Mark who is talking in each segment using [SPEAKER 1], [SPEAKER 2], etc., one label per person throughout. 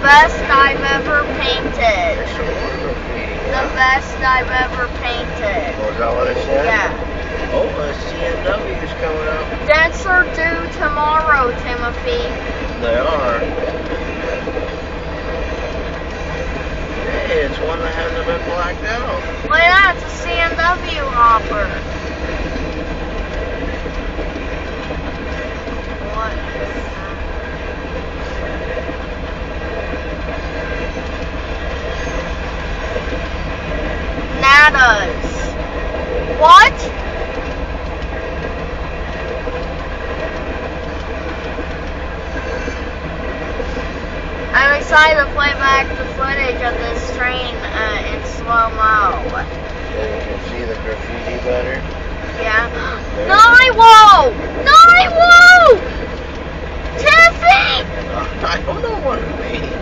[SPEAKER 1] best I've ever painted.
[SPEAKER 2] There's some more graffiti.
[SPEAKER 1] The best I've ever painted.
[SPEAKER 2] Oh, is that what it said?
[SPEAKER 1] Yeah.
[SPEAKER 2] Oh, a CNW is coming up.
[SPEAKER 1] Dents are due tomorrow, Timothy.
[SPEAKER 2] They are. Hey, it's one that hasn't been blacked out.
[SPEAKER 1] Look at that, it's a CNW hopper. What is that? Nadas. What? I'm excited to play back the footage of this train in slow-mo.
[SPEAKER 2] So you can see the graffiti better.
[SPEAKER 1] Yeah. Naiwo! Naiwo! Tiffy!
[SPEAKER 2] I don't know what it means.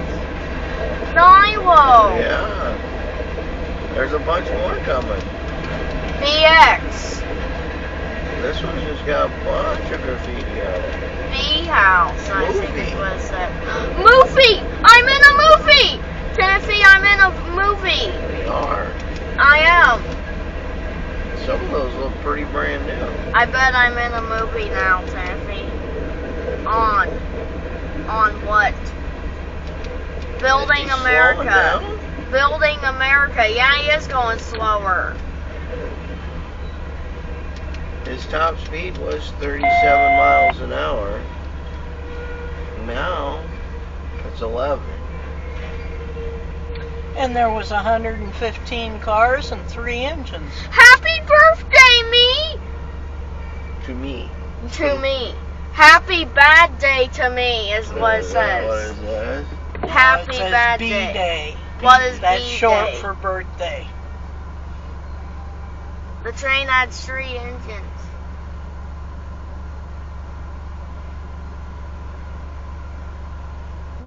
[SPEAKER 1] Naiwo!
[SPEAKER 2] Yeah. There's a bunch more coming.
[SPEAKER 1] BX.
[SPEAKER 2] This one's just got a bunch of graffiti on it.
[SPEAKER 1] B-House, I think
[SPEAKER 2] Movie.
[SPEAKER 1] it was that. Movie! I'm in a movie! Tennessee, I'm in a movie.
[SPEAKER 2] They are.
[SPEAKER 1] I am.
[SPEAKER 2] Some of those look pretty brand new.
[SPEAKER 1] I bet I'm in a movie now, Tennessee. On what? Building
[SPEAKER 2] Is he slowing
[SPEAKER 1] America.
[SPEAKER 2] down?
[SPEAKER 1] Building America. Yeah, he is going slower.
[SPEAKER 2] His top speed was 37 miles an hour. Now, it's 11.
[SPEAKER 3] And there was 115 cars and 3 engines.
[SPEAKER 1] Happy birthday, me!
[SPEAKER 2] To me.
[SPEAKER 1] To me. Happy bad day to me is what it
[SPEAKER 2] Is that what
[SPEAKER 1] says.
[SPEAKER 2] it says?
[SPEAKER 1] Happy
[SPEAKER 3] It says
[SPEAKER 1] bad
[SPEAKER 3] B-Day.
[SPEAKER 1] day. What is
[SPEAKER 3] That's
[SPEAKER 1] B-Day?
[SPEAKER 3] short for birthday.
[SPEAKER 1] The train had 3 engines.